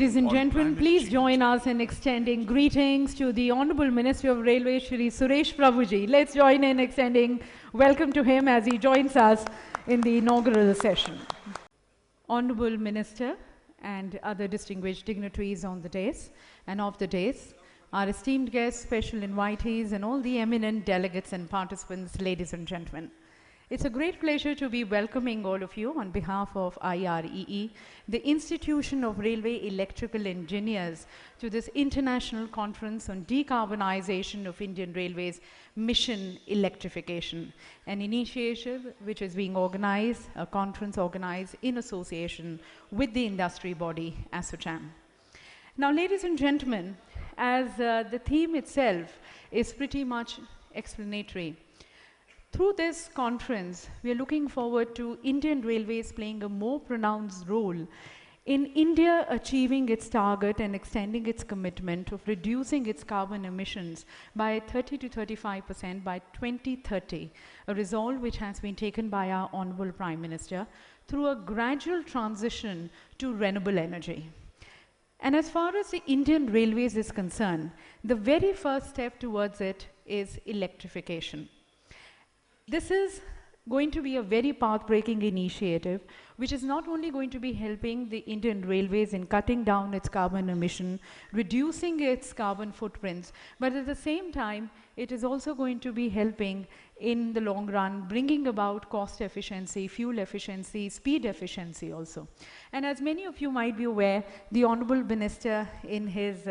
Ladies and gentlemen, please join us in extending greetings to the Honorable Minister of Railways, Shri Suresh Prabhuji. Let's join in extending welcome to him as he joins us in the inaugural session. Honorable Minister and other distinguished dignitaries on the dais and off the dais, our esteemed guests, special invitees, and all the eminent delegates and participants, ladies and gentlemen. It's a great pleasure to be welcoming all of you on behalf of IREE, the Institution of Railway Electrical Engineers, to this international conference on Decarbonization of Indian Railways Mission Electrification, an initiative which is being organized, a conference organized in association with the industry body ASSOCHAM. Now, ladies and gentlemen, as the theme itself is pretty much explanatory, through this conference, we are looking forward to Indian Railways playing a more pronounced role in India achieving its target and extending its commitment of reducing its carbon emissions by 30 to 35% by 2030, a resolve which has been taken by our Honorable Prime Minister through a gradual transition to renewable energy. And as far as the Indian Railways is concerned, the very first step towards it is electrification. This is going to be a very path-breaking initiative, which is not only going to be helping the Indian Railways in cutting down its carbon emission, reducing its carbon footprints, but at the same time, it is also going to be helping in the long run, bringing about cost efficiency, fuel efficiency, speed efficiency also. And as many of you might be aware, the Honorable Minister in his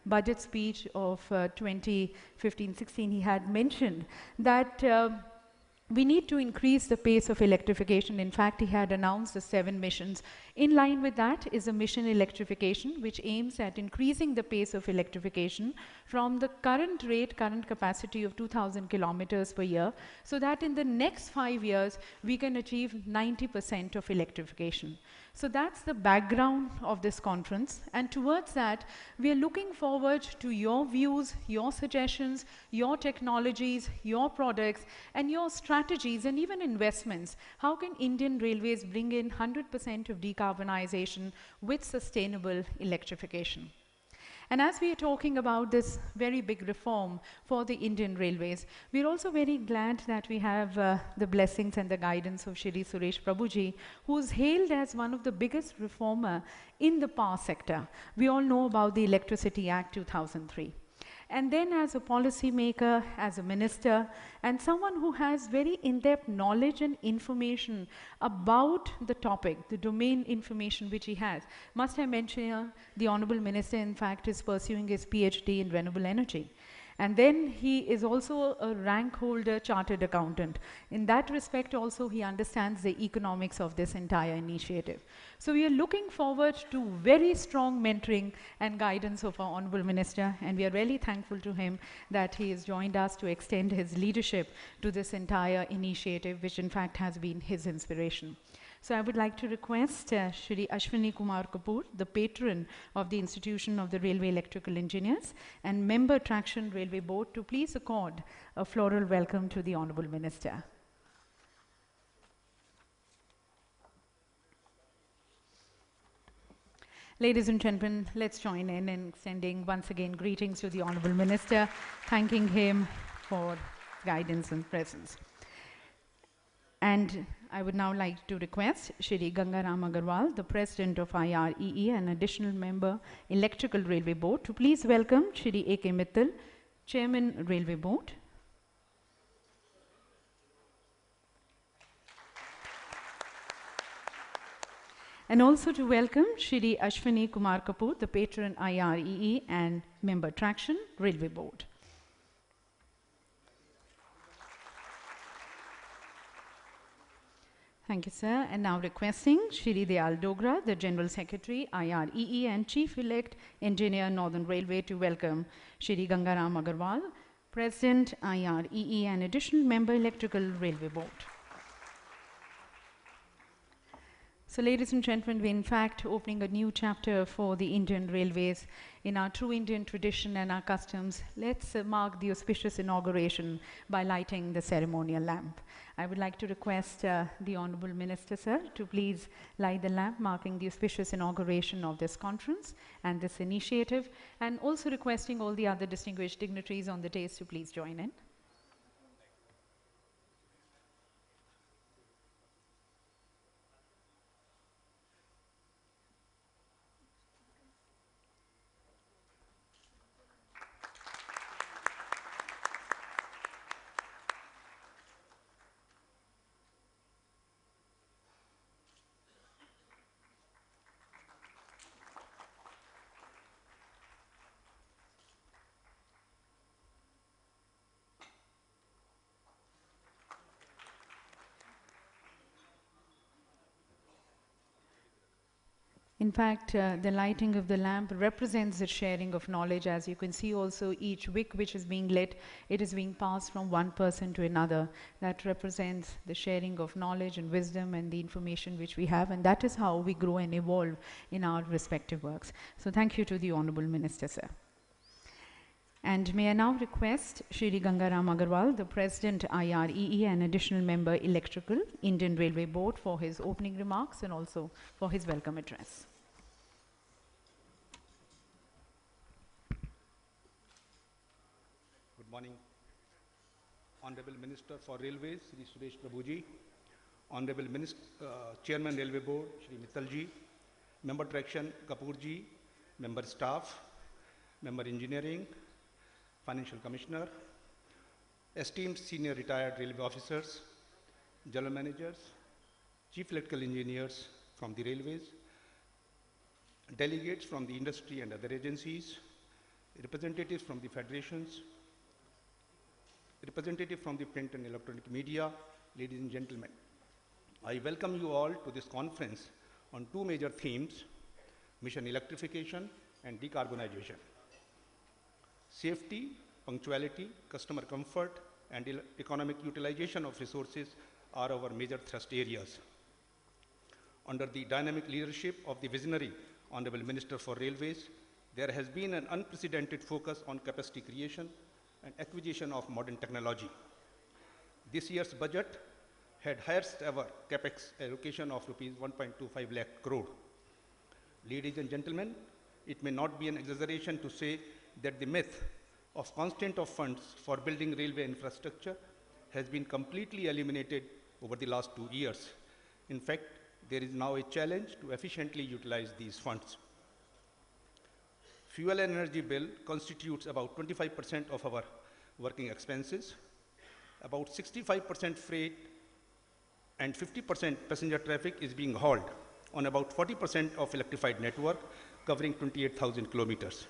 budget speech of 2015-16, he had mentioned that we need to increase the pace of electrification. In fact, he had announced the 7 missions. In line with that is a mission electrification, which aims at increasing the pace of electrification from the current capacity of 2,000 kilometers per year, so that in the next 5 years, we can achieve 90% of electrification. So that's the background of this conference. And towards that, we are looking forward to your views, your suggestions, your technologies, your products, and your strategies and even investments. How can Indian Railways bring in 100% of decarbonization with sustainable electrification? And as we are talking about this very big reform for the Indian Railways, we're also very glad that we have the blessings and the guidance of Shri Suresh Prabhuji, who's hailed as one of the biggest reformer in the power sector. We all know about the Electricity Act 2003. And then as a policy maker, as a minister, and someone who has very in-depth knowledge and information about the topic, the domain information which he has. Must I mention here, the Honorable Minister, in fact, is pursuing his PhD in renewable energy. And then he is also a rank holder chartered accountant. In that respect also, he understands the economics of this entire initiative. So we are looking forward to very strong mentoring and guidance of our Honorable Minister, and we are really thankful to him that he has joined us to extend his leadership to this entire initiative, which in fact has been his inspiration. So I would like to request Shri Ashwani Kumar Kapoor, the patron of the Institution of the Railway Electrical Engineers and member Traction Railway Board, to please accord a floral welcome to the Honorable Minister. Ladies and gentlemen, let's join in extending once again greetings to the Honorable Minister, thanking him for guidance and presence. And I would now like to request Shri Gangaram Agarwal, the President of IREE and additional member Electrical Railway Board, to please welcome Shri A. Mital, Chairman Railway Board. And also to welcome Shri Ashwani Kumar Kapoor, the patron IREE and member Traction Railway Board. Thank you, sir. And now requesting Shri Dayal Dogra, the General Secretary, IREE and Chief-elect Engineer, Northern Railway, to welcome Shri Gangaram Agarwal, President, IREE and additional member, Electrical Railway Board. So, ladies and gentlemen, we're in fact opening a new chapter for the Indian Railways. In our true Indian tradition and our customs, let's mark the auspicious inauguration by lighting the ceremonial lamp. I would like to request the Honourable Minister, sir, to please light the lamp marking the auspicious inauguration of this conference and this initiative, and also requesting all the other distinguished dignitaries on the dais to please join in. In fact, the lighting of the lamp represents the sharing of knowledge. As you can see also, each wick which is being lit, it is being passed from one person to another. That represents the sharing of knowledge and wisdom and the information which we have, and that is how we grow and evolve in our respective works. So thank you to the Honourable Minister, sir. And may I now request Shri Gangaram Agarwal, the President IREE and additional member Electrical, Indian Railway Board, for his opening remarks and also for his welcome address. Good morning. Honorable Minister for Railways, Shri Suresh Prabhu, Honorable Chairman Railway Board, Shri Mital, Member Traction Kapoor, Member Staff, Member Engineering, Financial Commissioner, esteemed senior retired railway officers, general managers, chief electrical engineers from the railways, delegates from the industry and other agencies, representatives from the federations, representatives from the print and electronic media, ladies and gentlemen. I welcome you all to this conference on two major themes, mission electrification and decarbonization. Safety, punctuality, customer comfort, and economic utilization of resources are our major thrust areas. Under the dynamic leadership of the visionary Honorable Minister for Railways, there has been an unprecedented focus on capacity creation and acquisition of modern technology. This year's budget had highest ever capex allocation of rupees 1.25 lakh crore. Ladies and gentlemen, it may not be an exaggeration to say that the myth of constraint of funds for building railway infrastructure has been completely eliminated over the last 2 years. In fact, there is now a challenge to efficiently utilize these funds. Fuel and energy bill constitutes about 25% of our working expenses. About 65% freight and 50% passenger traffic is being hauled on about 40% of electrified network covering 28,000 kilometers.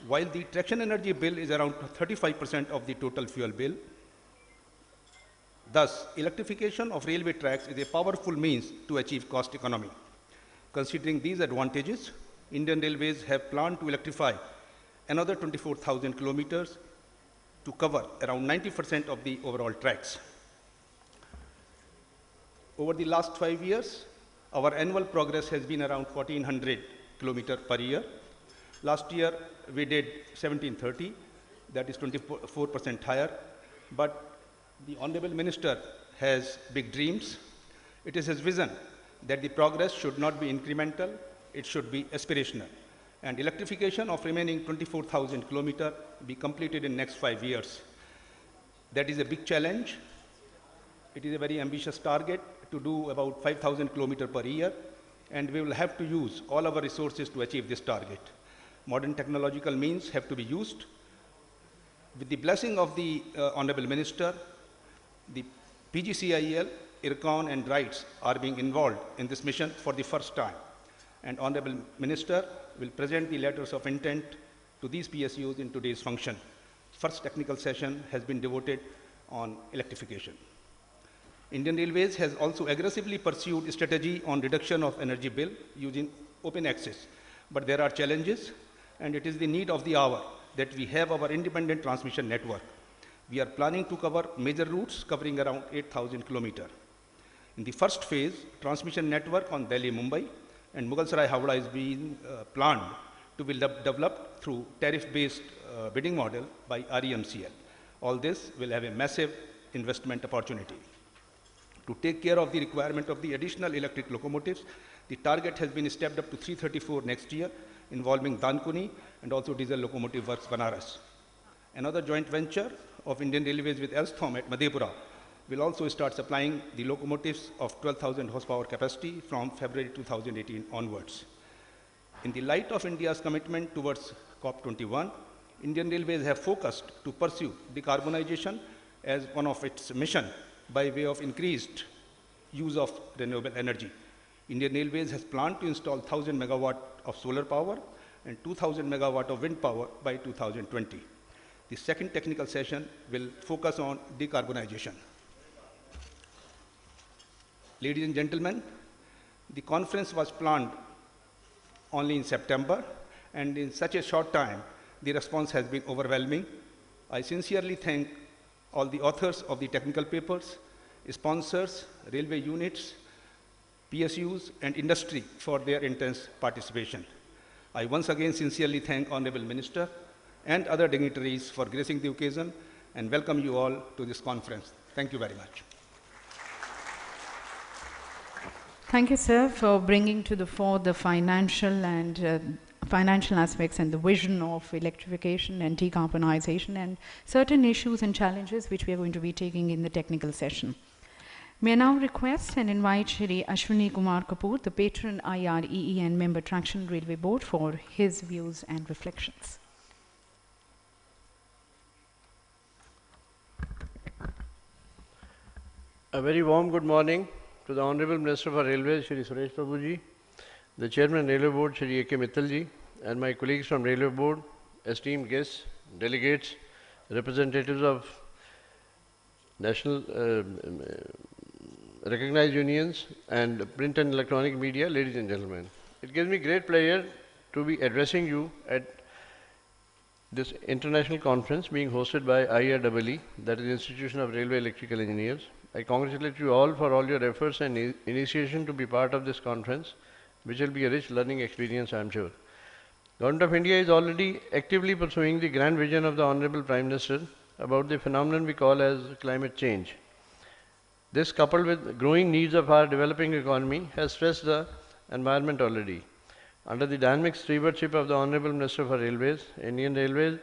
While the traction energy bill is around 35% of the total fuel bill, thus electrification of railway tracks is a powerful means to achieve cost economy. Considering these advantages, Indian Railways have planned to electrify another 24,000 kilometers to cover around 90% of the overall tracks. Over the last 5 years, our annual progress has been around 1,400 kilometers per year. Last year, we did 1,730, that is 24% higher, but the Honorable Minister has big dreams. It is his vision that the progress should not be incremental, it should be aspirational, and electrification of remaining 24,000 kilometers be completed in next 5 years. That is a big challenge. It is a very ambitious target to do about 5,000 kilometers per year, and we will have to use all our resources to achieve this target. Modern technological means have to be used. With the blessing of the Honorable Minister, the PGCIL, IRCON and RITES are being involved in this mission for the first time. And Honorable Minister will present the letters of intent to these PSUs in today's function. First technical session has been devoted on electrification. Indian Railways has also aggressively pursued a strategy on reduction of energy bill using open access. But there are challenges, and it is the need of the hour that we have our independent transmission network. We are planning to cover major routes covering around 8,000 kilometers. In the first phase, transmission network on Delhi-Mumbai and Mughalsarai-Howrah is being planned to be developed through tariff-based bidding model by REMCL. All this will have a massive investment opportunity. To take care of the requirement of the additional electric locomotives, the target has been stepped up to 334 next year, involving Dankuni and also Diesel Locomotive Works Banaras. Another joint venture of Indian Railways with Alstom at Madhepura will also start supplying the locomotives of 12,000 horsepower capacity from February 2018 onwards. In the light of India's commitment towards COP21, Indian Railways have focused to pursue decarbonization as one of its mission by way of increased use of renewable energy. Indian Railways has planned to install 1,000 megawatt of solar power and 2,000 megawatt of wind power by 2020. The second technical session will focus on decarbonization. Ladies and gentlemen, the conference was planned only in September, and in such a short time, the response has been overwhelming. I sincerely thank all the authors of the technical papers, sponsors, railway units, PSUs, and industry for their intense participation. I once again sincerely thank Honorable Minister and other dignitaries for gracing the occasion and welcome you all to this conference. Thank you very much. Thank you, sir, for bringing to the fore the financial aspects and the vision of electrification and decarbonization and certain issues and challenges which we are going to be taking in the technical session. May I now request and invite Shri Ashwani Kumar Kapoor, the patron IREE and member Traction Railway Board, for his views and reflections. A very warm good morning to the Honorable Minister for Railways, Shri Suresh Prabhu, the Chairman Railway Board, Shri A. Mital, and my colleagues from Railway Board, esteemed guests, delegates, representatives of national recognized unions and print and electronic media, ladies and gentlemen. It gives me great pleasure to be addressing you at this international conference being hosted by IREE, that is Institution of Railway Electrical Engineers. I congratulate you all for all your efforts and initiation to be part of this conference, which will be a rich learning experience, I am sure. Government of India is already actively pursuing the grand vision of the Honorable Prime Minister about the phenomenon we call as climate change. This, coupled with growing needs of our developing economy, has stressed the environment already. Under the dynamic stewardship of the Honorable Minister for Railways, Indian Railways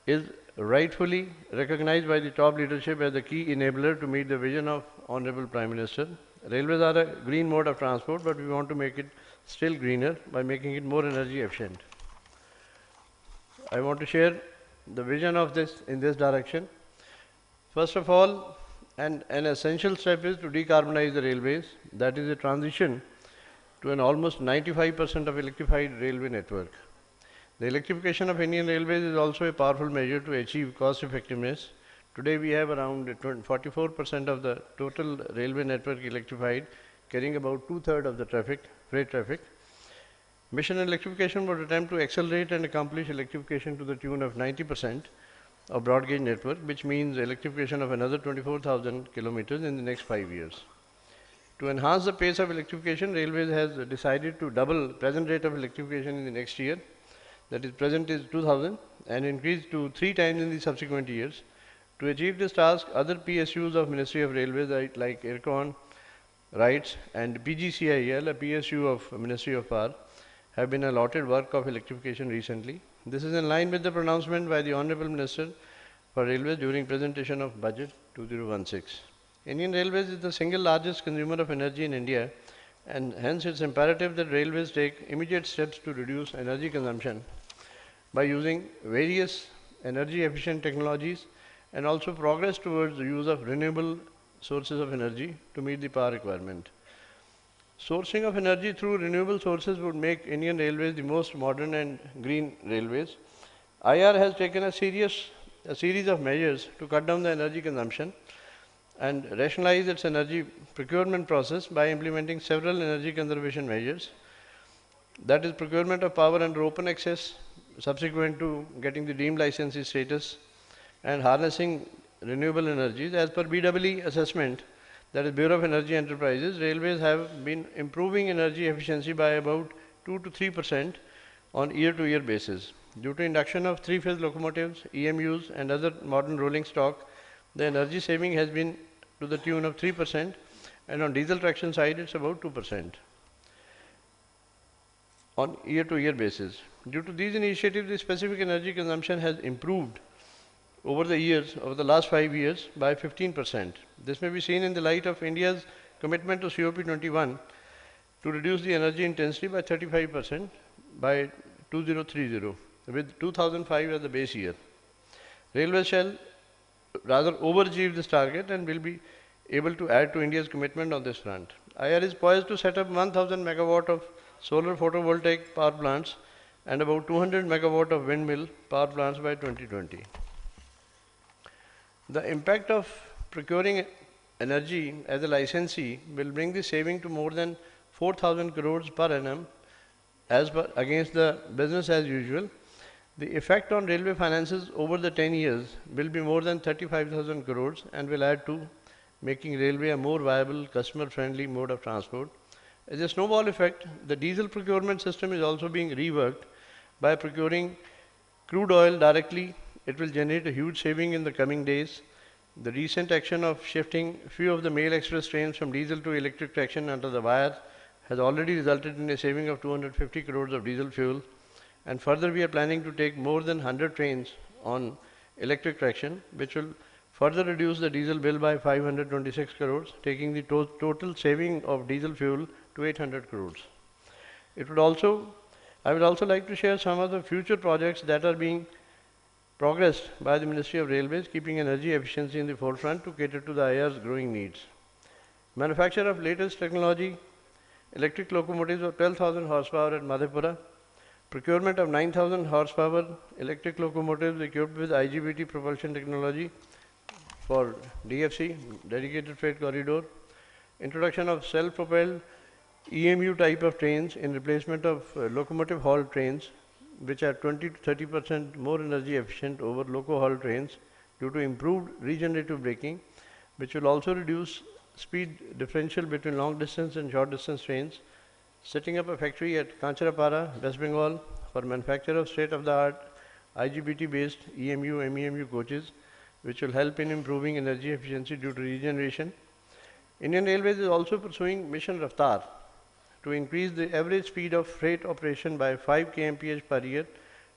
is rightfully recognized by the top leadership as the key enabler to meet the vision of Honorable Prime Minister. Railways are a green mode of transport, but we want to make it still greener by making it more energy efficient. I want to share the vision of this in this direction. First of all, an essential step is to decarbonize the railways. That is a transition to an almost 95% of electrified railway network. The electrification of Indian Railways is also a powerful measure to achieve cost effectiveness. Today we have around 44% of the total railway network electrified, carrying about 2/3 of the traffic, freight traffic. Mission electrification would attempt to accelerate and accomplish electrification to the tune of 90% of broad gauge network, which means electrification of another 24,000 kilometers in the next 5 years. To enhance the pace of electrification, Railways has decided to double present rate of electrification in the next year. That is, present is 2,000 and increase to 3 times in the subsequent years. To achieve this task, other PSUs of Ministry of Railways like ERCON, RITES and PGCIL, a PSU of Ministry of Power, have been allotted work of electrification recently. This is in line with the pronouncement by the Honorable Minister for Railways during presentation of Budget 2016. Indian Railways is the single largest consumer of energy in India, and hence it's imperative that railways take immediate steps to reduce energy consumption by using various energy efficient technologies and also progress towards the use of renewable sources of energy to meet the power requirement. Sourcing of energy through renewable sources would make Indian Railways the most modern and green railways. IR has taken a series of measures to cut down the energy consumption and rationalize its energy procurement process by implementing several energy conservation measures. That is, procurement of power under open access subsequent to getting the deemed licensee status, and harnessing renewable energies. As per BEE assessment, that is Bureau of Energy Enterprises, railways have been improving energy efficiency by about 2 to 3% on year-to-year basis. Due to induction of three-phase locomotives, EMUs and other modern rolling stock, the energy saving has been to the tune of 3%, and on diesel traction side it's about 2% on year-to-year basis. Due to these initiatives, the specific energy consumption has improved over the last 5 years by 15%. This may be seen in the light of India's commitment to COP21 to reduce the energy intensity by 35% by 2030, with 2005 as the base year. Railways shall rather overachieve this target and will be able to add to India's commitment on this front. IREE is poised to set up 1000 megawatt of solar photovoltaic power plants and about 200 megawatt of windmill power plants by 2020. The impact of procuring energy as a licensee will bring the saving to more than 4,000 crores per annum against the business as usual. The effect on railway finances over the 10 years will be more than 35,000 crores and will add to making railway a more viable, customer-friendly mode of transport. As a snowball effect, the diesel procurement system is also being reworked. By procuring crude oil directly, it will generate a huge saving in the coming days. The recent action of shifting few of the mail express trains from diesel to electric traction under the wire has already resulted in a saving of 250 crores of diesel fuel. And further, we are planning to take more than 100 trains on electric traction, which will further reduce the diesel bill by 526 crores, taking the total saving of diesel fuel to 800 crores. I would also like to share some of the future projects that are being progressed by the Ministry of Railways, keeping energy efficiency in the forefront to cater to the IR's growing needs. Manufacture of latest technology, electric locomotives of 12,000 horsepower at Madhepura, procurement of 9,000 horsepower electric locomotives equipped with IGBT propulsion technology for DFC, Dedicated Freight Corridor, introduction of self-propelled EMU type of trains in replacement of locomotive haul trains, which are 20 to 30% more energy efficient over loco haul trains due to improved regenerative braking, which will also reduce speed differential between long distance and short distance trains. Setting up a factory at Kancharapara, West Bengal for manufacture of state-of-the-art IGBT-based EMU, MEMU coaches, which will help in improving energy efficiency due to regeneration. Indian Railways is also pursuing Mission Raftar to increase the average speed of freight operation by 5 kmph per year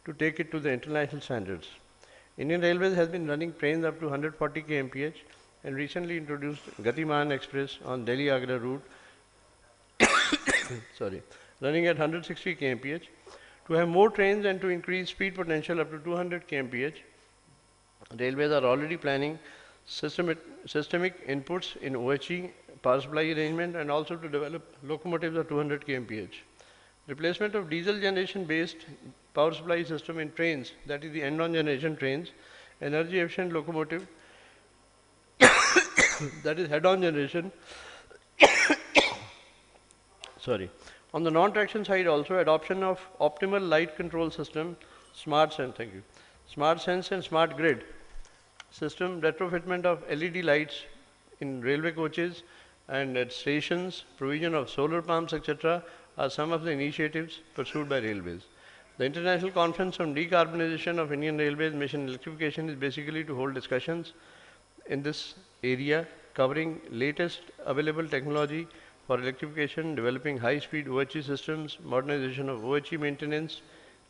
to take it to the international standards. Indian Railways has been running trains up to 140 kmph and recently introduced Gatiman Express on Delhi-Agra route running at 160 kmph. To have more trains and to increase speed potential up to 200 kmph, railways are already planning systemic inputs in OHE, power supply arrangement, and also to develop locomotives of 200 kmph. Replacement of diesel generation based power supply system in trains, that is the end-on generation trains, energy efficient locomotive that is head-on generation. On the non-traction side also, adoption of optimal light control system, smart sense and smart grid system, retrofitment of LED lights in railway coaches and at stations, provision of solar pumps, etc. are some of the initiatives pursued by railways. The International Conference on Decarbonisation of Indian Railways Mission Electrification is basically to hold discussions in this area covering latest available technology for electrification, developing high-speed OHE systems, modernization of OHE maintenance,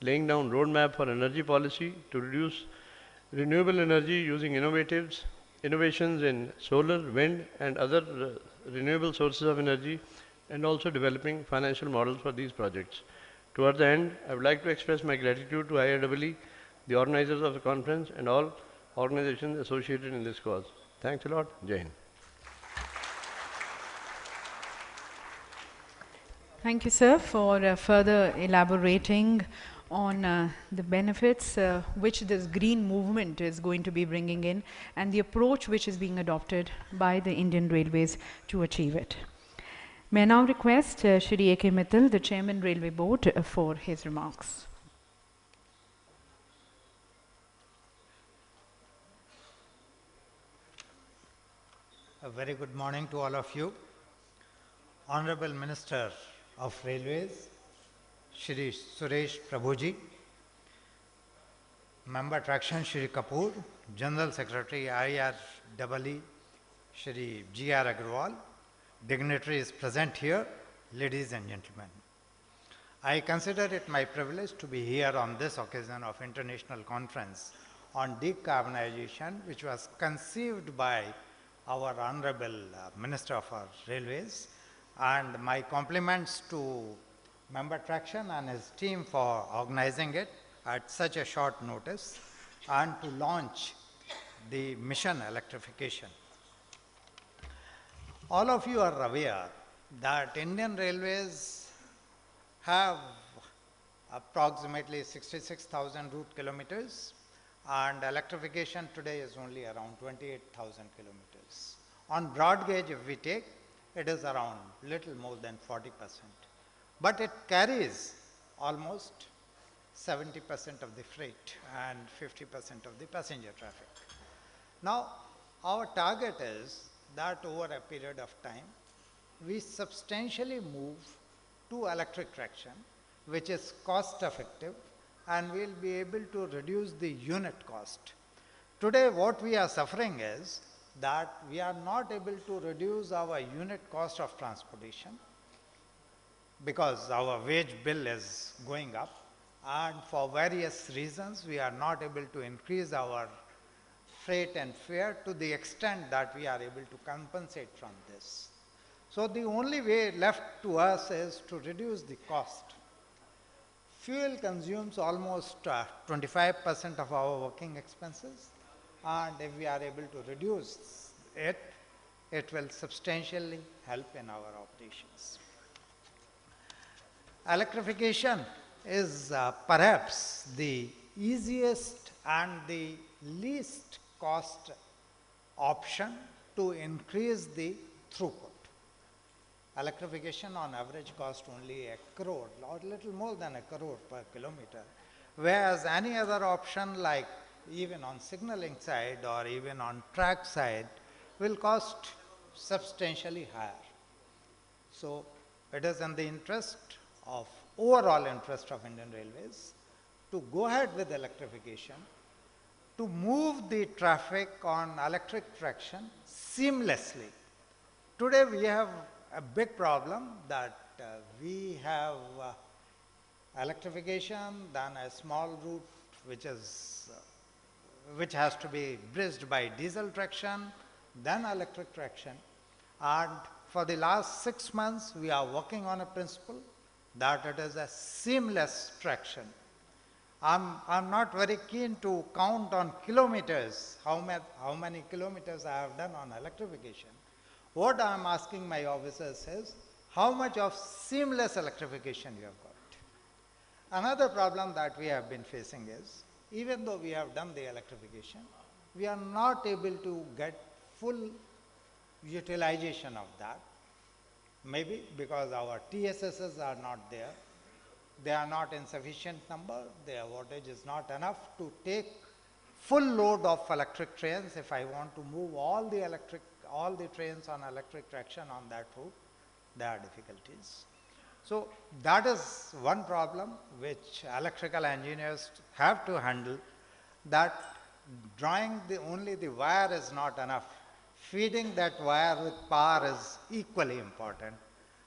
laying down roadmap for energy policy to reduce renewable energy using innovations in solar, wind and other renewable sources of energy, and also developing financial models for these projects. Toward the end, I would like to express my gratitude to IREE, the organizers of the conference, and all organizations associated in this cause. Thanks a lot. Jai Hind. Thank you, sir, for further elaborating on the benefits which this green movement is going to be bringing in and the approach which is being adopted by the Indian Railways to achieve it. May I now request Shri A. Mital, the Chairman Railway Board, for his remarks. A very good morning to all of you. Honorable Minister of Railways, Shri Suresh Prabhuji, Member Traction Shri Kapoor, General Secretary IREE Shri G.R. Agrawal, dignitaries present here, ladies and gentlemen. I consider it my privilege to be here on this occasion of International Conference on Decarbonization, which was conceived by our Honorable Minister of our Railways, and my compliments to Member Traction and his team for organizing it at such a short notice and to launch the mission electrification. All of you are aware that Indian Railways have approximately 66,000 route kilometers, and electrification today is only around 28,000 kilometers. On broad gauge, if we take, it is around little more than 40%. But it carries almost 70% of the freight and 50% of the passenger traffic. Now, our target is that over a period of time, we substantially move to electric traction, which is cost effective, and we'll be able to reduce the unit cost. Today, what we are suffering is that we are not able to reduce our unit cost of transportation because our wage bill is going up, and for various reasons, we are not able to increase our freight and fare to the extent that we are able to compensate from this. So the only way left to us is to reduce the cost. Fuel consumes almost 25% of our working expenses, and if we are able to reduce it, it will substantially help in our operations. Electrification is perhaps the easiest and the least cost option to increase the throughput. Electrification on average costs only 1 crore or little more than 1 crore per kilometer, whereas any other option like even on signaling side or even on track side will cost substantially higher. So it is in the interest of overall interest of Indian Railways to go ahead with electrification, to move the traffic on electric traction seamlessly. Today we have a big problem that we have electrification, then a small route which has to be bridged by diesel traction, then electric traction. And for the last 6 months, we are working on a principle that it is a seamless traction. I'm not very keen to count on kilometers, how many kilometers I have done on electrification. What I am asking my officers is, how much of seamless electrification you have got? Another problem that we have been facing is, even though we have done the electrification, we are not able to get full utilization of that. Maybe because our TSSs are not there, they are not in sufficient number, their wattage is not enough to take full load of electric trains. If I want to move all the trains on electric traction on that route, there are difficulties. So that is one problem which electrical engineers have to handle, that drawing only the wire is not enough. Feeding that wire with power is equally important,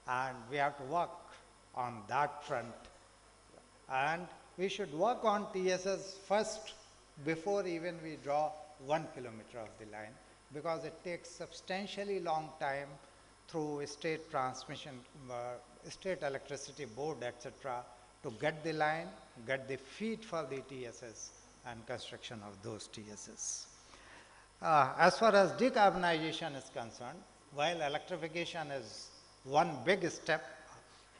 and we have to work on that front. And we should work on TSS first before even we draw 1 kilometer of the line, because it takes substantially long time through state transmission, state electricity board, etc., to get the line, get the feed for the TSS and construction of those TSS. As far as decarbonization is concerned, while electrification is one big step,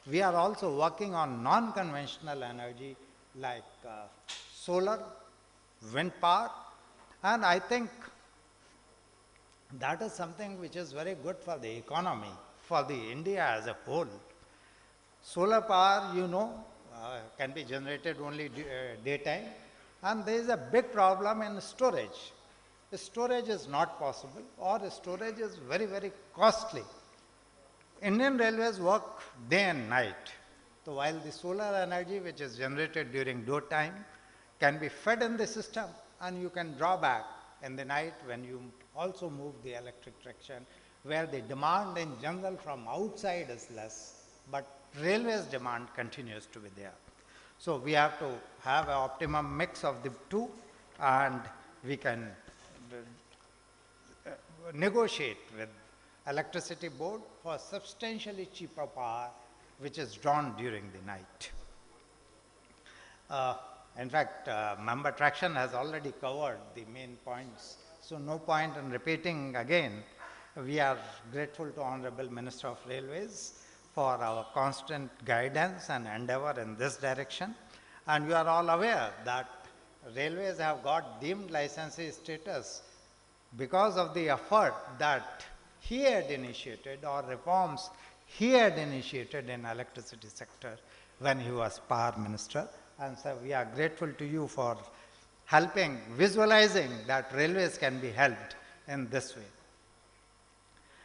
we are also working on non-conventional energy like solar, wind power, and I think that is something which is very good for the economy, for the India as a whole. Solar power, can be generated only daytime, and there is a big problem in storage. storage is not possible or storage is very, very costly. Indian Railways work day and night. So while the solar energy which is generated during daytime can be fed in the system, and you can draw back in the night when you also move the electric traction, where the demand in general from outside is less, but railways demand continues to be there. So we have to have an optimum mix of the two, and we can negotiate with electricity board for substantially cheaper power which is drawn during the night. In fact, member Traction has already covered the main points, so no point in repeating again. We are grateful to Honorable Minister of Railways for our constant guidance and endeavor in this direction. And you are all aware that railways have got deemed licensee status because of the effort that he had initiated, or reforms he had initiated in electricity sector when he was power minister. And so we are grateful to you for helping, visualizing that railways can be helped in this way.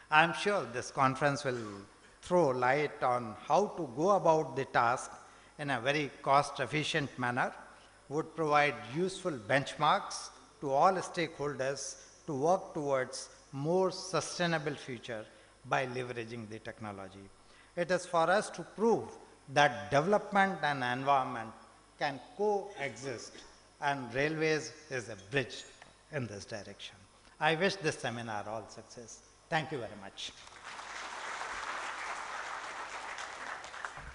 I am sure this conference will throw light on how to go about the task in a very cost-efficient manner, would provide useful benchmarks to all stakeholders to work towards more sustainable future by leveraging the technology. It is for us to prove that development and environment can coexist, and railways is a bridge in this direction. I wish this seminar all success. Thank you very much.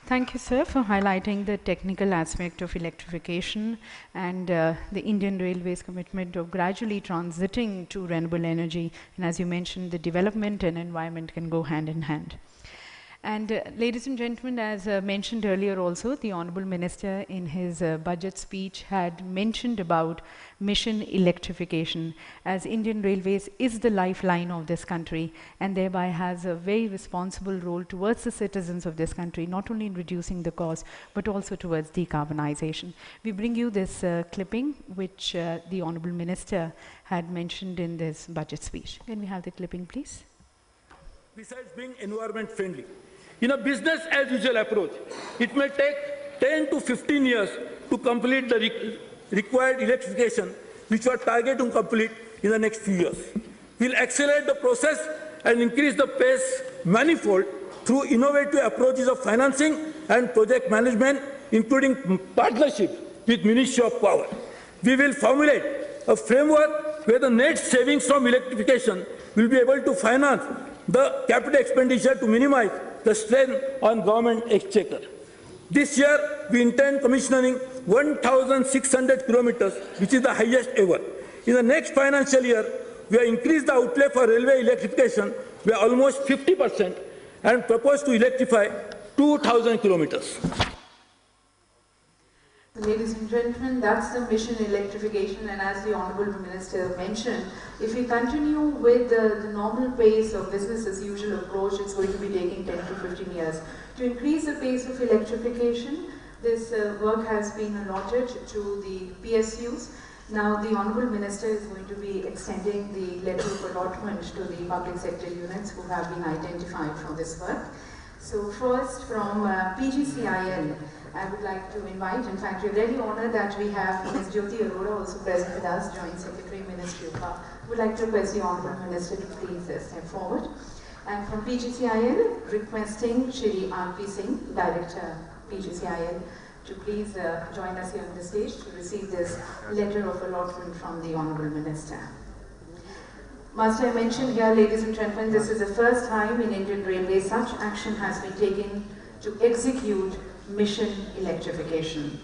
Thank you, sir, for highlighting the technical aspect of electrification and the Indian Railways commitment of gradually transiting to renewable energy. And as you mentioned, the development and environment can go hand in hand. And ladies and gentlemen, as mentioned earlier also, the Honorable Minister in his budget speech had mentioned about mission electrification, as Indian Railways is the lifeline of this country and thereby has a very responsible role towards the citizens of this country, not only in reducing the cost, but also towards decarbonization. We bring you this clipping which the Honorable Minister had mentioned in this budget speech. Can we have the clipping, please? Besides being environment friendly, in a business as usual approach, it may take 10 to 15 years to complete the required electrification, which we are targeting to complete in the next few years. We'll accelerate the process and increase the pace manifold through innovative approaches of financing and project management, including partnership with Ministry of Power. We will formulate a framework where the net savings from electrification will be able to finance the capital expenditure to minimize the strain on government exchequer. This year, we intend commissioning 1,600 kilometers, which is the highest ever. In the next financial year, we have increased the outlay for railway electrification by almost 50% and propose to electrify 2,000 kilometers. Ladies and gentlemen, that's the mission electrification, and as the Honourable Minister mentioned, if we continue with the normal pace of business as usual approach, it's going to be taking 10 to 15 years. To increase the pace of electrification, this work has been allotted to the PSUs. Now the Honourable Minister is going to be extending the letter of allotment to the public sector units who have been identified for this work. So first from PGCIL, I would like to invite, in fact, we're very honored that we have Ms. Jyoti Arora also present with us, Joint Secretary, Ministry of Power. Would like to request the Honourable Minister to please step forward. And from PGCIL, requesting Shri A Singh, Director PGCIL, to please join us here on the stage to receive this letter of allotment from the Honourable Minister. Must I mention here, ladies and gentlemen, this is the first time in Indian Railways such action has been taken to execute mission electrification.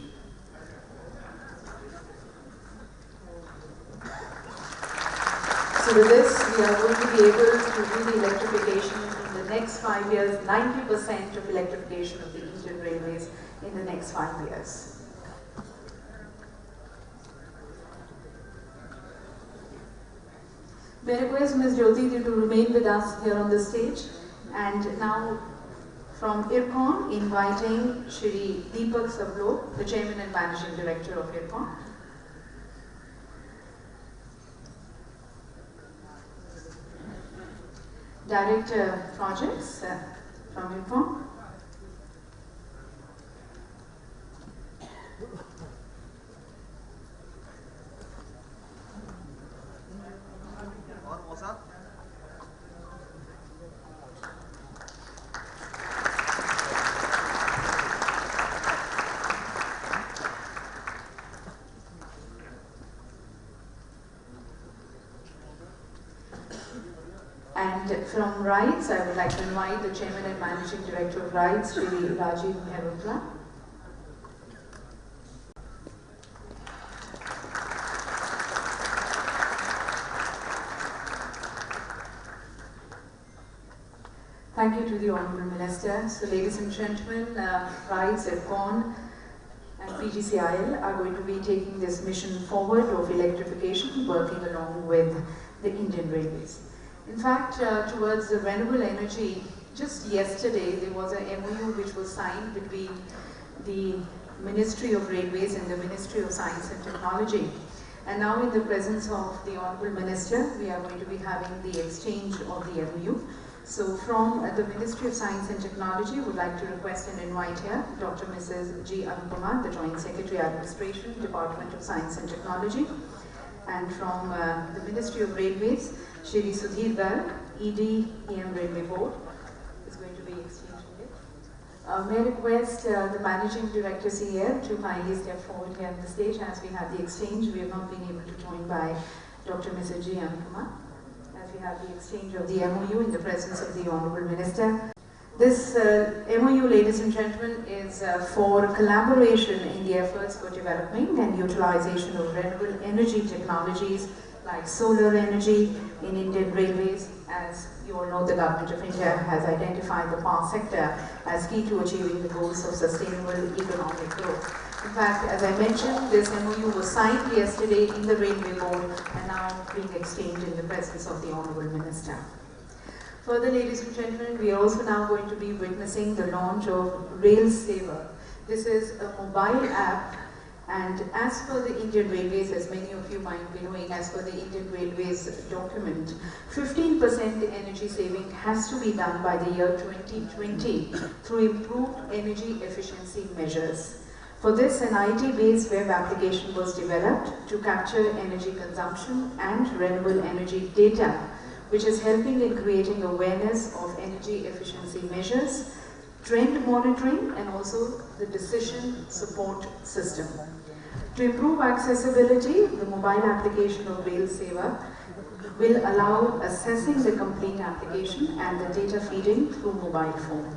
So with this, we are going to be able to do the electrification in the next 5 years, 90% of electrification of the Indian Railways in the next 5 years. May I request Ms. Jyoti to remain with us here on the stage, and now from IRCON, inviting Shri Deepak Sablo, the Chairman and Managing Director of IRCON. Director Projects from Inform. And from RIDES, I would like to invite the Chairman and Managing Director of RIDES, Shri A. Thank you to the Honourable Minister. So ladies and gentlemen, RIDES, EFCON and PGCIL are going to be taking this mission forward of electrification, working along with the Indian Railways. In fact, towards the renewable energy, just yesterday there was an MOU which was signed between the Ministry of Railways and the Ministry of Science and Technology. And now in the presence of the Honourable Minister, we are going to be having the exchange of the MOU. So from the Ministry of Science and Technology, would like to request and invite here Dr. Mrs. G. Kumar, the Joint Secretary Administration, Department of Science and Technology. And from the Ministry of Railways, Shri Sudhir, ED, EM Railway Board, is going to be exchanging it. May I request the Managing Director, CAL, to kindly step forward here on the stage as we have the exchange. We have not been able to join by Dr. Mrs. G. Kumar, as we have the exchange of the MOU in the presence of the Honourable Minister. This MOU, ladies and gentlemen, is for collaboration in the efforts for developing and utilization of renewable energy technologies like solar energy in Indian Railways. As you all know, the Government of India has identified the power sector as key to achieving the goals of sustainable economic growth. In fact, as I mentioned, this MOU was signed yesterday in the Railway Board and now being exchanged in the presence of the Honourable Minister. Further, ladies and gentlemen, we are also now going to be witnessing the launch of Rail Saver. This is a mobile app, and as per the Indian Railways, as many of you might be knowing, as per the Indian Railways document, 15% energy saving has to be done by the year 2020 through improved energy efficiency measures. For this, an IT-based web application was developed to capture energy consumption and renewable energy data, which is helping in creating awareness of energy efficiency measures, trend monitoring, and also the decision support system. To improve accessibility, the mobile application of Rail Saver will allow assessing the complete application and the data feeding through mobile phone.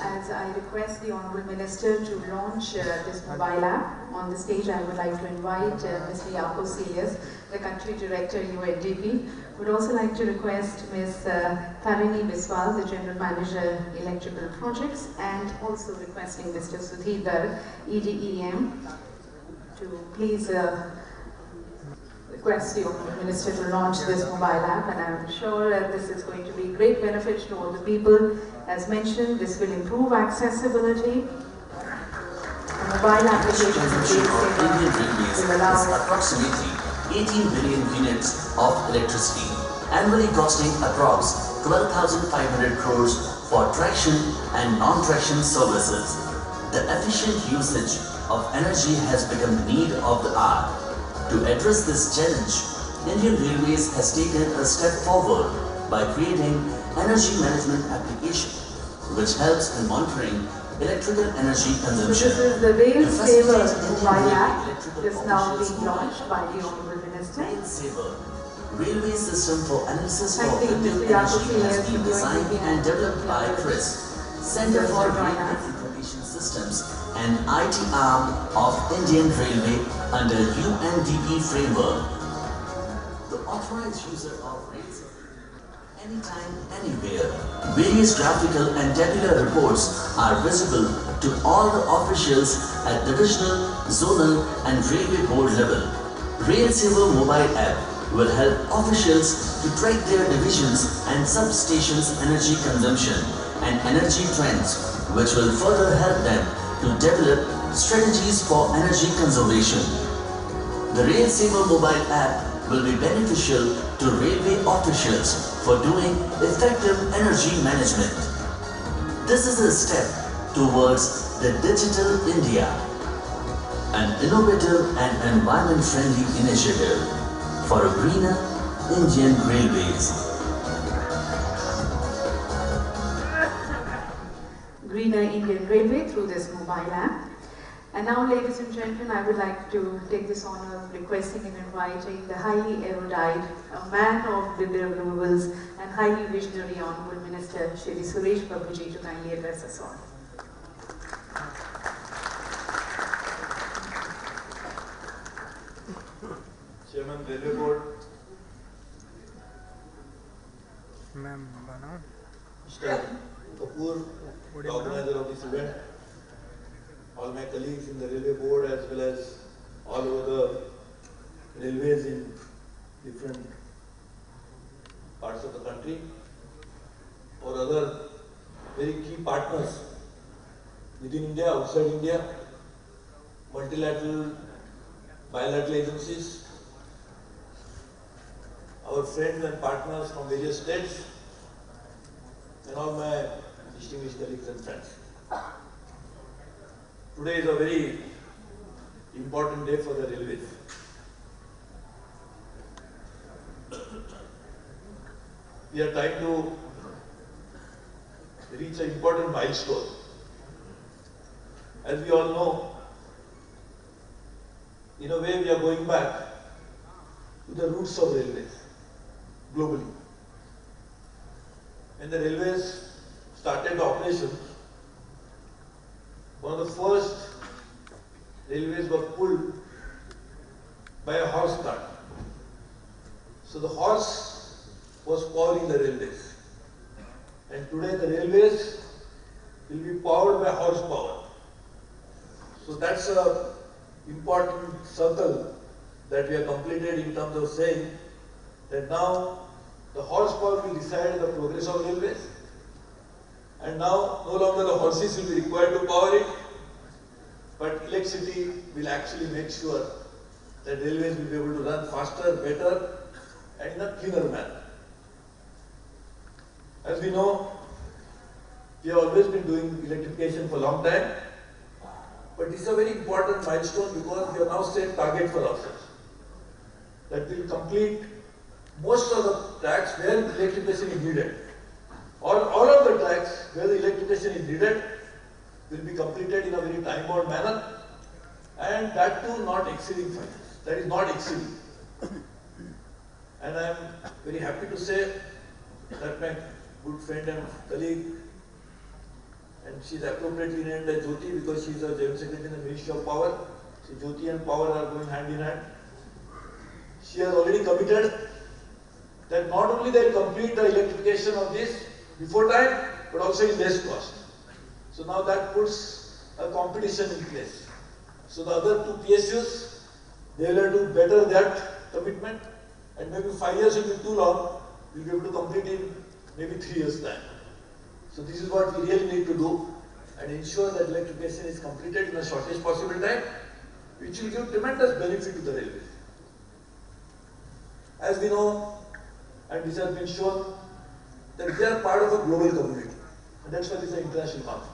As I request the Honourable Minister to launch this mobile app, on the stage I would like to invite Ms. Silius, the Country Director, UNDP. Would also like to request Ms. Tarini Biswal, the General Manager, Electrical Projects, and also requesting Mr. Sudhir, EDEM, to please request the Honourable Minister to launch this mobile app, and I'm sure that this is going to be great benefit to all the people. As mentioned, this will improve accessibility. The mobile application of Indian Railways is approximately 18 billion units of electricity, annually costing approx 12,500 crores for traction and non-traction services. The efficient usage of energy has become the need of the hour. To address this challenge, Indian Railways has taken a step forward by creating energy management application, which helps in monitoring electrical energy consumption. So this is the Rail Saver mobile app. It is now being launched by the Honourable Minister. Rail Saver, railway system for analysis of Thank you, renewable Mr. energy has been Yakubu, designed and developed by CRIS, Center for Railway us. Information Systems and IT arm of Indian Railway under UNDP framework. The authorized user of Rail Saver, anytime, anywhere. Various graphical and tabular reports are visible to all the officials at divisional, zonal and railway board level. Rail Saver mobile app will help officials to track their divisions and substations' energy consumption and energy trends, which will further help them to develop strategies for energy conservation. The Rail Saver mobile app will be beneficial to railway officials for doing effective energy management. This is a step towards the Digital India, an innovative and environment-friendly initiative for a greener Indian Railways. Greener Indian Railway through this mobile app. And now, ladies and gentlemen, I would like to take this honor of requesting and inviting the highly erudite, a man of the deliverables and highly visionary Honorable Minister, Shri Suresh Prabhu to kindly address us all. Chairman Railway Board, Mr. Kapoor, the organizer of this event, all my colleagues in the Railway Board as well as all over the railways in different parts of the country, or other very key partners within India, outside India, multilateral, bilateral agencies, our friends and partners from various states, and all my distinguished colleagues and friends. Today is a very important day for the railways. We are trying to reach an important milestone. As we all know, in a way we are going back to the roots of railways globally. When the railways started operations, one of the first railways were pulled by a horse cart. So the horse was powering the railways. And today the railways will be powered by horsepower. So that's an important circle that we have completed in terms of saying that now the horsepower will decide the progress of railways. And now no longer the horses will be required to power it, but electricity will actually make sure that railways will be able to run faster, better, and in a cleaner manner. As we know, we have always been doing electrification for a long time, but this is a very important milestone because we have now set target for ourselves that we will complete most of the tracks where electrification is needed, or all of the tracks where the electrification is needed will be completed in a very time-bound manner, and that too not exceeding 5 years. That is not exceeding. And I am very happy to say that my good friend and colleague, and she is appropriately named as Jyoti because she is a Joint Secretary in the Ministry of Power. So Jyoti and Power are going hand in hand. She has already committed that not only they will complete the electrification of this before time, but also in less cost. So now that puts a competition in place. So the other two PSUs, they will have to better that commitment, and maybe 5 years will be too long, we will be able to complete in maybe 3 years' time. So this is what we really need to do and ensure that electrification is completed in the shortest possible time, which will give tremendous benefit to the railways. As we know, and this has been shown, that we are part of a global community, and that's why this is an international conference.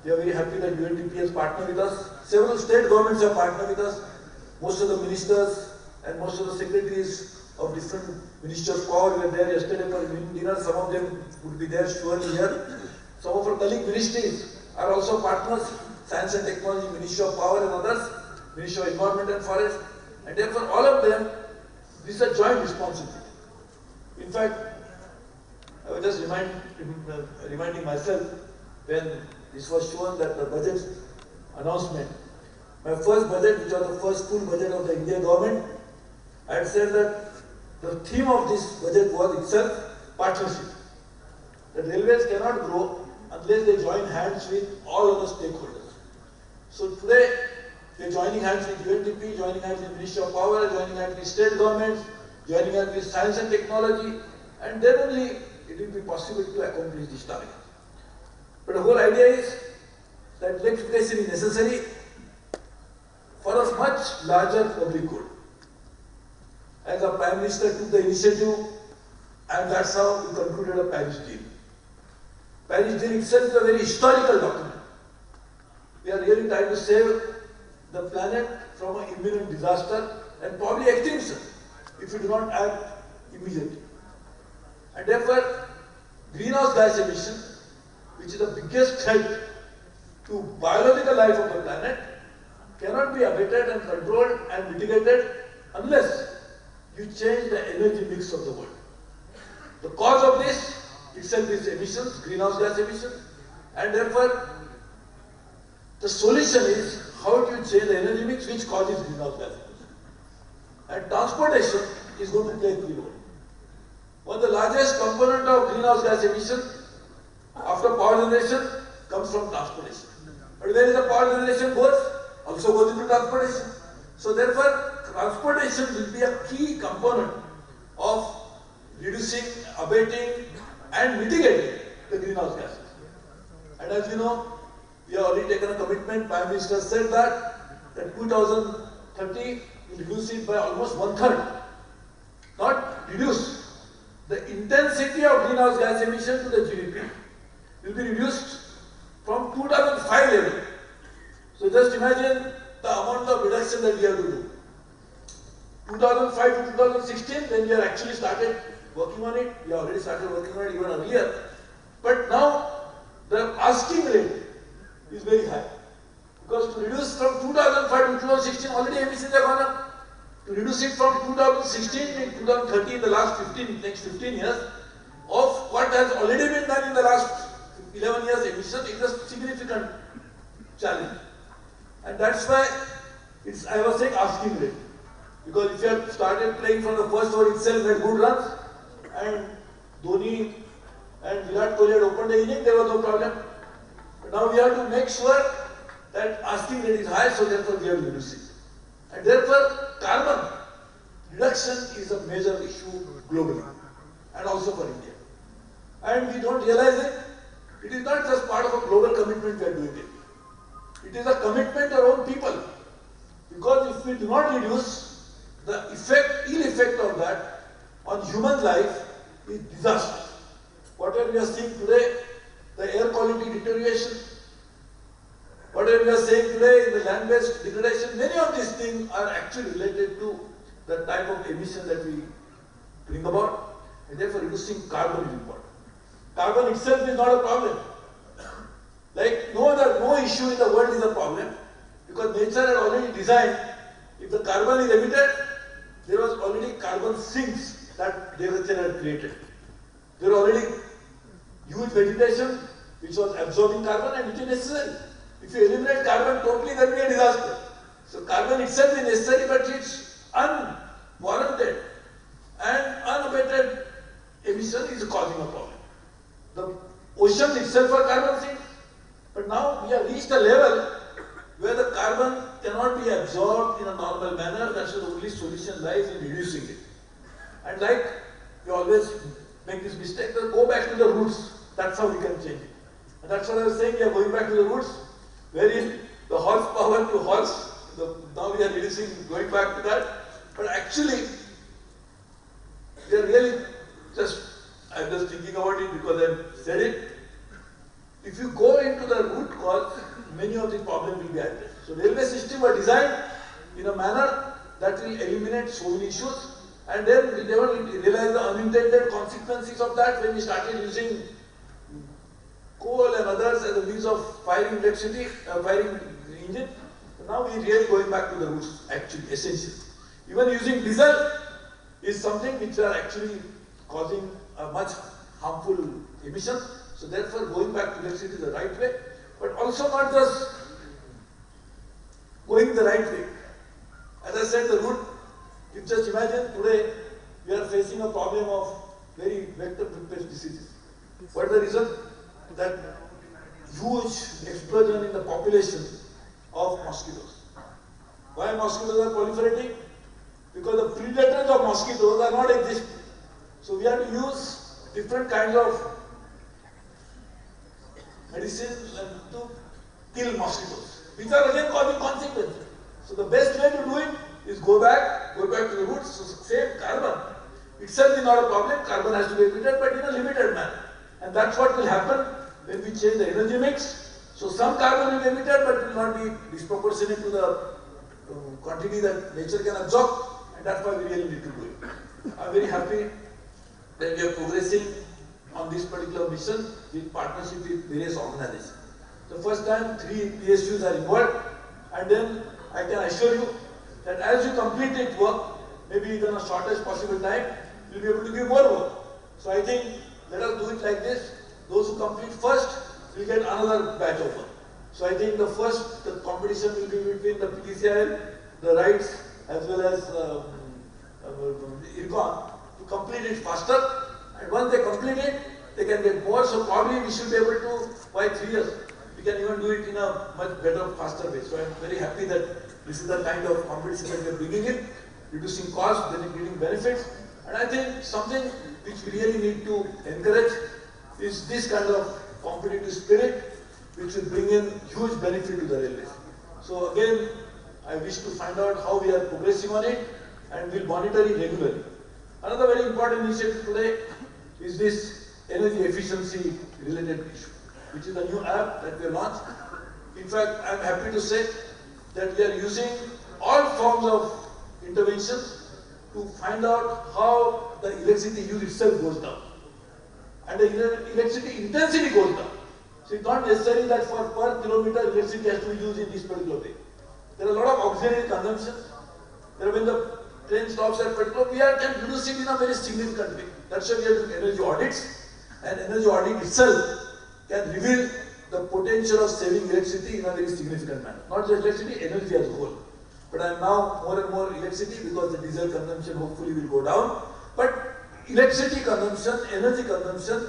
We are very happy that UNDP has partnered with us. Several state governments have partnered with us. Most of the ministers and most of the secretaries of different Ministry of Power were there yesterday for dinner. Some of them would be there surely here. Some of our colleague ministries are also partners, Science and Technology, Ministry of Power and others, Ministry of Environment and Forest. And therefore all of them, this is a joint responsibility. In fact, I was just reminding myself when this was shown that the budget announcement, my first budget, which was the first full budget of the Indian government, I had said that the theme of this budget was itself partnership. The railways cannot grow unless they join hands with all other stakeholders. So today, we are joining hands with UNDP, joining hands with Ministry of Power, joining hands with state governments, joining hands with science and technology, and then only it will be possible to accomplish this target. But the whole idea is that electrification is necessary for a much larger public good. as the Prime Minister took the initiative, and that's how we concluded a Paris deal. Paris deal itself is a very historical document. We are really trying to save the planet from an imminent disaster and probably extinction if we do not act immediately. And therefore, greenhouse gas emission, which is the biggest threat to biological life of the planet, cannot be abated and controlled and mitigated unless you change the energy mix of the world. The cause of this itself is emissions, greenhouse gas emissions, and therefore the solution is how do you change the energy mix which causes greenhouse gas emissions. And transportation is going to play a key role. One of the largest component of greenhouse gas emission after power generation comes from transportation. But where is the power generation goes? Also goes into transportation. So therefore, transportation will be a key component of reducing, abating and mitigating the greenhouse gases. And as you know, we have already taken a commitment. Prime Minister said that 2030 will reduce it by almost 1/3. Not reduce. The intensity of greenhouse gas emission to the GDP will be reduced from 2005 level. So just imagine the amount of reduction that we have to do. 2005 to 2016, when we have actually started working on it, we already started working on it even earlier. But now the asking rate is very high. Because to reduce from 2005 to 2016, already emissions have gone up. To reduce it from 2016 to 2030, the next 15 years, of what has already been done in the last 11 years emission, is a significant challenge. And that's why I was saying asking rate. Because if you had started playing from the first over itself, made good runs, and Dhoni and Virat Kohli had opened the inning, there was no problem. But now we have to make sure that asking rate is high, so therefore we have to reduce it. And therefore, carbon reduction is a major issue globally and also for India. And we don't realize it. It is not just part of a global commitment we are doing it. It is a commitment to our own people. Because if we do not reduce, the ill effect of that on human life is disastrous. Whatever we are seeing today, the air quality deterioration, whatever we are saying today in the land-based degradation, many of these things are actually related to the type of emission that we bring about, and therefore reducing carbon is important. Carbon itself is not a problem. Like no issue in the world is a problem, because nature had already designed, if the carbon is emitted, there was already carbon sinks that nature had created. There were already huge vegetation which was absorbing carbon, and which is necessary. If you eliminate carbon totally, that will be a disaster. So carbon itself is necessary, but its unwarranted and unabated emission is causing a problem. The ocean itself are carbon sinks, but now we have reached a level where the carbon cannot be absorbed in a normal manner. That's the only solution lies in reducing it. And like we always make this mistake, go back to the roots. That's how we can change it. And that's what I was saying, we are going back to the roots, wherein the horsepower to horse, now we are reducing, going back to that. But actually, we are really I'm just thinking about it because I said it. If you go into the root cause, many of the problems will be addressed. So railway system were designed in a manner that will eliminate so many issues, and then we never realized the unintended consequences of that when we started using coal and others as a means of firing electricity, firing the engine. So now we are really going back to the roots, actually, essentially. Even using diesel is something which are actually causing a much harmful emission. So therefore, going back to electricity is the right way, but also not just going the right way. As I said, the root, you just imagine today we are facing a problem of very vector-based diseases. What is the reason? That huge explosion in the population of mosquitoes. Why mosquitoes are proliferating? Because the predators of mosquitoes are not existing. So we have to use different kinds of medicines to kill mosquitoes, which are again causing consequences. So the best way to do it is go back to the roots. So same itself is not a problem, carbon has to be emitted, but in a limited manner. And that's what will happen when we change the energy mix. So some carbon will be emitted, but will not be disproportionate to the quantity that nature can absorb, and that's why we really need to do it. I'm very happy that we are progressing on this particular mission with partnership with various organizations. The first time 3 PSUs are involved, and then I can assure you that as you complete it work, maybe in the shortest possible time, you'll be able to give more work. So I think let us do it like this. Those who complete first will get another batch of work. So I think the competition will be between the PTCIL, the RITES, as well as IRCON to complete it faster. And once they complete it, they can get more. So probably we should be able to, by 3 years, we can even do it in a much better, faster way. So I'm very happy that this is the kind of competition that we are bringing in, reducing costs, then getting benefits. And I think something which we really need to encourage is this kind of competitive spirit, which will bring in huge benefit to the railways. So again, I wish to find out how we are progressing on it, and we'll monitor it regularly. Another very important initiative today is this energy efficiency related issue, which is a new app that we have launched. In fact, I'm happy to say that we are using all forms of interventions to find out how the electricity use itself goes down. And the electricity intensity goes down. So it's not necessary that for per kilometer electricity has to be used in this particular way. There are a lot of auxiliary consumptions. When the train stops at particular, we can reduce it in a very significant way. That's why we are doing energy audits. And energy audit itself can reveal the potential of saving electricity in a very significant manner. Not just electricity, energy as a whole. But I am now more and more electricity because the diesel consumption hopefully will go down. But electricity consumption, energy consumption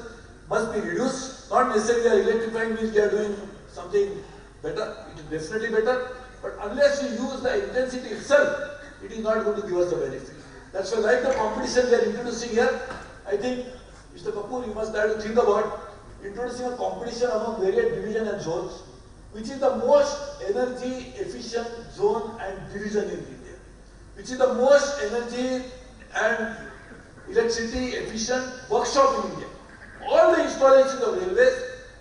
must be reduced. Not necessarily we are electrifying means we are doing something better. It is definitely better. But unless we use the intensity itself, it is not going to give us the benefit. That's why, like the competition we are introducing here, I think, Mr. Kapoor, you must try to think about introducing a competition among various divisions and zones, which is the most energy efficient zone and division in India, which is the most energy and electricity efficient workshop in India. All the installations of railways,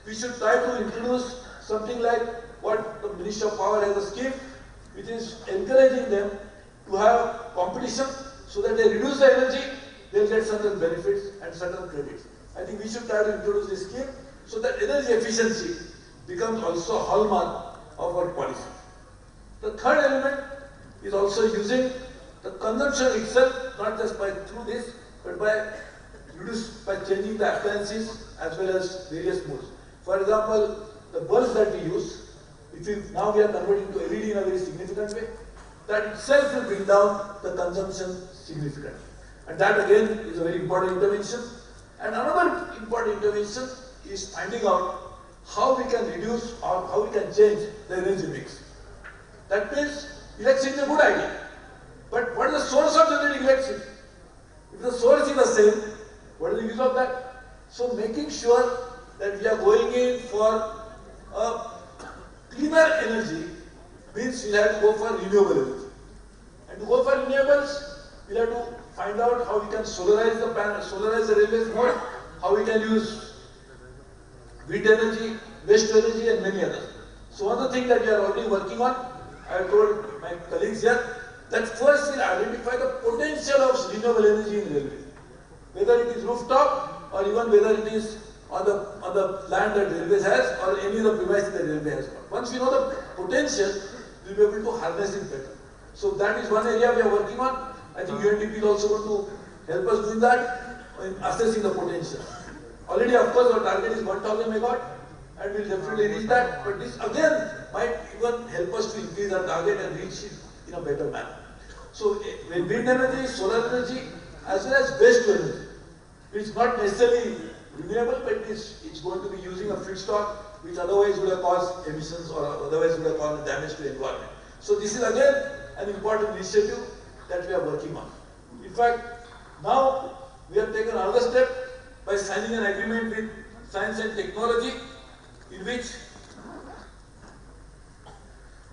we should try to introduce something like what the Ministry of Power has a scheme, which is encouraging them to have competition so that they reduce the energy, they'll get certain benefits and certain credits. I think we should try to introduce this scheme so that energy efficiency becomes also a hallmark of our policy. The third element is also using the consumption itself, not just through this, but by changing the appliances as well as various modes. For example, the bulbs that we use, now we are converting to LED in a very significant way, that itself will bring down the consumption significantly. And that again is a very important intervention. And another important intervention is finding out how we can reduce or how we can change the energy mix. That means electricity is a good idea. But what is the source of generating electricity? If the source is the same, what is the use of that? So making sure that we are going in for a cleaner energy means we have to go for renewable energy. And to go for renewables, we have to find out how we can solarize the railways more, how we can use wind energy, waste energy and many others. So one of the things that we are already working on, I have told my colleagues here, that first we'll identify the potential of renewable energy in railways. Whether it is rooftop or even whether it is on the land that railways has or any of the premises that railway has got. Once we know the potential, we'll be able to harness it better. So that is one area we are working on. I think UNDP is also going to help us doing that in assessing the potential. Already, of course, our target is 1000 megawatt and we'll definitely reach that. But this again might even help us to increase our target and reach it in a better manner. So wind energy, solar energy, as well as waste energy, which is not necessarily renewable, but it's going to be using a feedstock which otherwise would have caused emissions or otherwise would have caused damage to the environment. So this is again an important initiative that we are working on. In fact, now we have taken another step by signing an agreement with Science and Technology, in which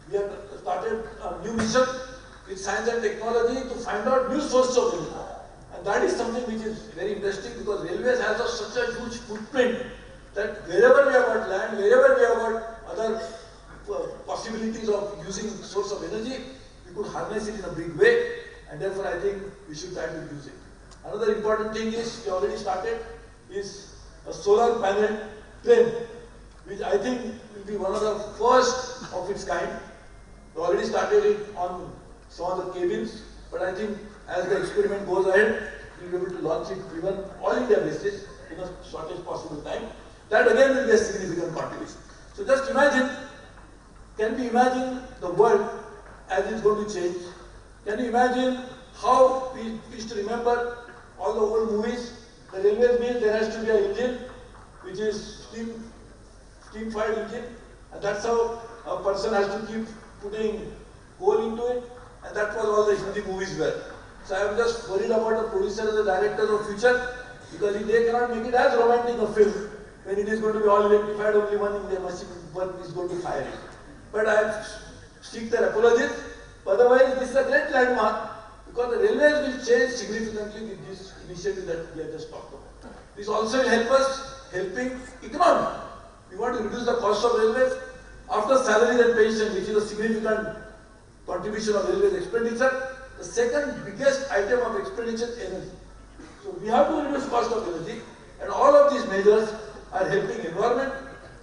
we have started a new mission with Science and Technology to find out new sources of energy. And that is something which is very interesting because railways has such a huge footprint that wherever we have got land, wherever we have got other possibilities of using source of energy, we could harness it in a big way, and therefore I think we should try to use it. Another important thing is, we already started, is a solar panel train, which I think will be one of the first of its kind. We already started it on some of the cabins, but I think as the experiment goes ahead, we will be able to launch it even all India basis in a shortest possible time. That again will be a significant contribution. So just imagine, can we imagine the world as it's going to change? Can you imagine how we used to remember all the old movies? The railways means there has to be an engine which is steam-fired engine, and that's how a person has to keep putting coal into it, and that was all the Hindi movies were. So I am just worried about the producers and the directors of future, because if they cannot make it as romantic a film, when it is going to be all electrified, only one machine is going to fire it. But I seek their apologies. Otherwise, this is a great landmark, because the railways will change significantly with this initiative that we have just talked about. This also will help us helping economy. We want to reduce the cost of railways. After salaries and pension, which is a significant contribution of railways expenditure, the second biggest item of expenditure is energy. So we have to reduce cost of energy, and all of these measures are helping environment,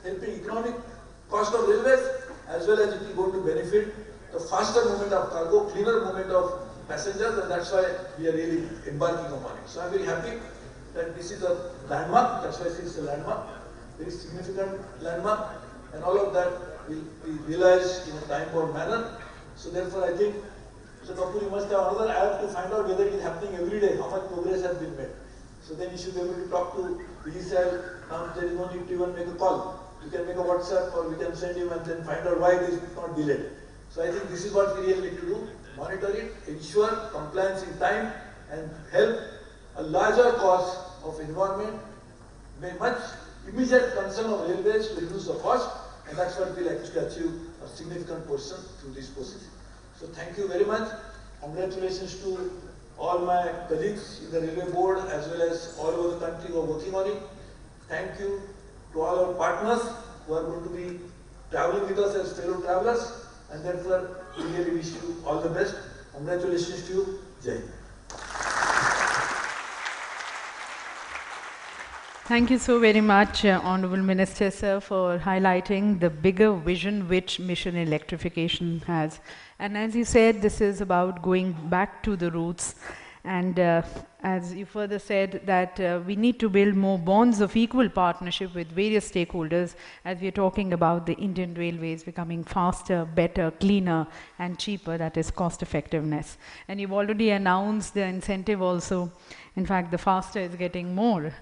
helping economic cost of railways, as well as it will go to benefit the faster movement of cargo, cleaner movement of passengers, and that's why we are really embarking upon it. So I'm very happy that this is a landmark, that's why it's a landmark, very significant landmark, and all of that will be realized in a time-bound manner. So therefore I think, Mr. Kapoor, you must have another app to find out whether it is happening every day, how much progress has been made. So then you should be able to talk to cell. Now there is no need to even make a call. You can make a WhatsApp, or we can send him and then find out why it is not delayed. So I think this is what we really need to do. Monitor it, ensure compliance in time, and help a larger cause of environment, very much immediate concern of railways to reduce the cost, and that's what we'll actually achieve a significant portion through this process. So thank you very much. Congratulations to all my colleagues in the railway board as well as all over the country who are working on it. Thank you to all our partners who are going to be traveling with us as fellow travelers, and therefore we really wish you all the best. Congratulations to you. Jai Hind. Thank you so very much, Honourable Minister, sir, for highlighting the bigger vision which Mission Electrification has. And as you said, this is about going back to the roots. And as you further said, that we need to build more bonds of equal partnership with various stakeholders as we are talking about the Indian Railways becoming faster, better, cleaner and cheaper, that is cost effectiveness. And you've already announced the incentive also. In fact, the faster is getting more.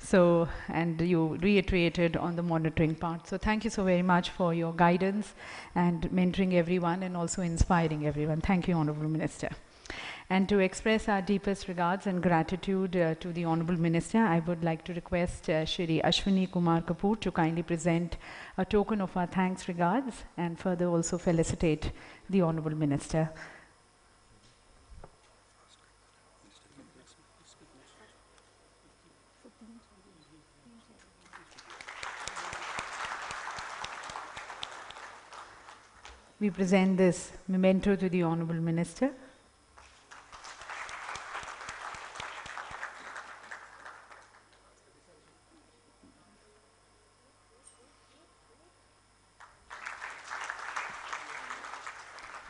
So, and you reiterated on the monitoring part. So thank you so very much for your guidance and mentoring everyone and also inspiring everyone. Thank you, Honourable Minister. And to express our deepest regards and gratitude to the Honourable Minister, I would like to request Shri Ashwani Kumar Kapoor to kindly present a token of our thanks, regards, and further also felicitate the Honourable Minister. We present this memento to the Honourable Minister.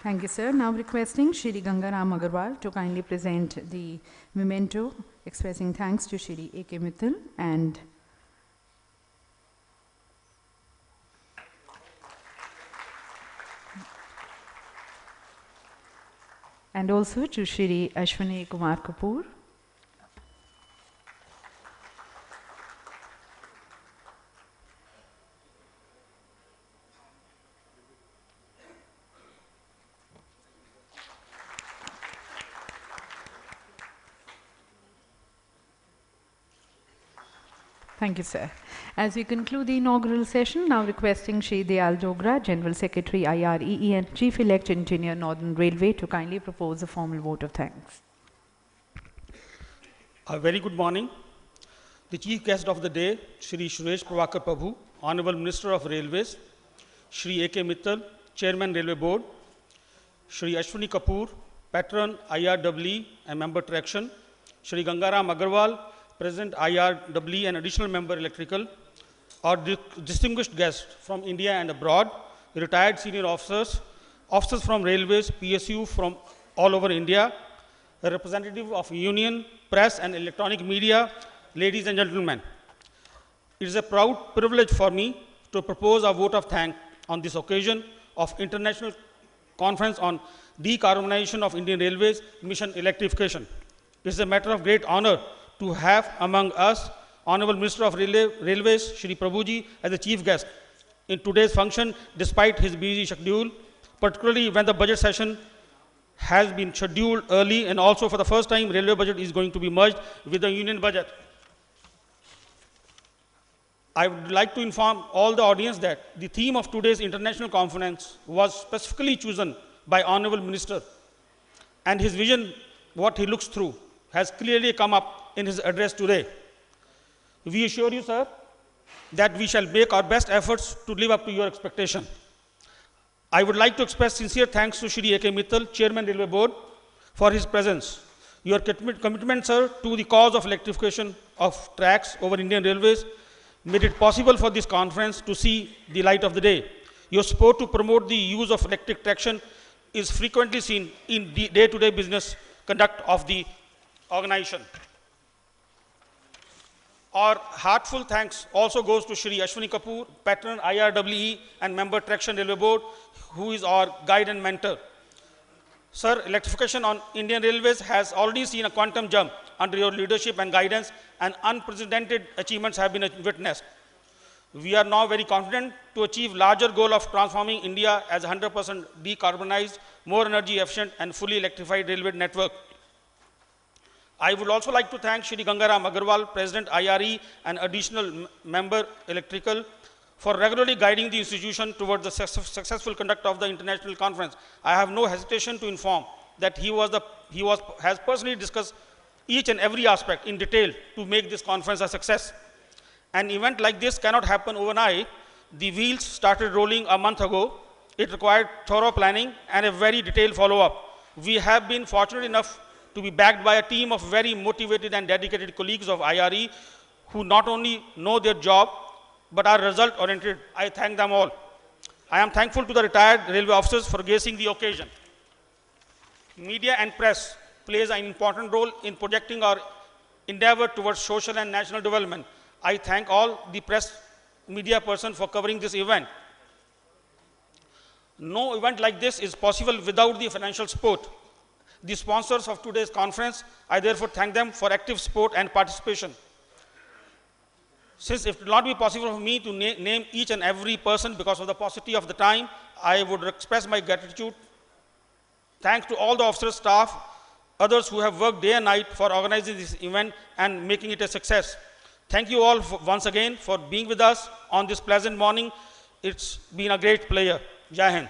Thank you, sir. Now requesting Shri Gangaram Agarwal to kindly present the memento expressing thanks to Shri A. Mital and also to Shri Ashwani Kumar Kapoor. Thank you, sir. As we conclude the inaugural session, now requesting Shri Dayal Dogra, General Secretary IREE and Chief Elect Engineer Northern Railway to kindly propose a formal vote of thanks. A very good morning. The chief guest of the day, Shri Suresh Prabhakar Prabhu, Honorable Minister of Railways, Shri A. Mital, Chairman Railway Board, Shri Ashwani Kapoor, Patron IREE and Member Traction, Shri Gangaram Agarwal, President IREE and Additional Member Electrical, our distinguished guests from India and abroad, retired senior officers, officers from Railways, PSU from all over India, a representative of union, press and electronic media, ladies and gentlemen. It is a proud privilege for me to propose a vote of thanks on this occasion of International Conference on Decarbonisation of Indian Railways Mission Electrification. It is a matter of great honor to have among us Honorable Minister of Railways, Shri Prabhu as the chief guest in today's function despite his busy schedule, particularly when the budget session has been scheduled early and also for the first time railway budget is going to be merged with the union budget. I would like to inform all the audience that the theme of today's international conference was specifically chosen by Honorable Minister, and his vision, what he looks through, has clearly come up in his address today. We assure you, sir, that we shall make our best efforts to live up to your expectation. I would like to express sincere thanks to Shri A. Mital, Chairman Railway Board, for his presence. Your commitment, sir, to the cause of electrification of tracks over Indian Railways made it possible for this conference to see the light of the day. Your support to promote the use of electric traction is frequently seen in the day-to-day business conduct of the organization. Our heartfelt thanks also goes to Shri Ashwani Kapoor, Patron IREE and Member Traction Railway Board, who is our guide and mentor. Sir, electrification on Indian Railways has already seen a quantum jump under your leadership and guidance, and unprecedented achievements have been witnessed. We are now very confident to achieve larger goal of transforming India as a 100% decarbonized, more energy efficient and fully electrified railway network. I would also like to thank Shri Gangaram Agarwal, President IREE and Additional Member Electrical, for regularly guiding the institution towards the successful conduct of the international conference. I have no hesitation to inform that he has personally discussed each and every aspect in detail to make this conference a success. An event like this cannot happen overnight. The wheels started rolling a month ago. It required thorough planning and a very detailed follow-up. We have been fortunate enough to be backed by a team of very motivated and dedicated colleagues of IREE who not only know their job, but are result-oriented. I thank them all. I am thankful to the retired railway officers for gracing the occasion. Media and press plays an important role in projecting our endeavor towards social and national development. I thank all the press media persons for covering this event. No event like this is possible without the financial support. The sponsors of today's conference, I therefore thank them for active support and participation. Since it will not be possible for me to name each and every person because of the paucity of the time, I would express my gratitude. Thanks to all the officers, staff, others who have worked day and night for organizing this event and making it a success. Thank you all once again for being with us on this pleasant morning. It's been a great pleasure. Jai Hind.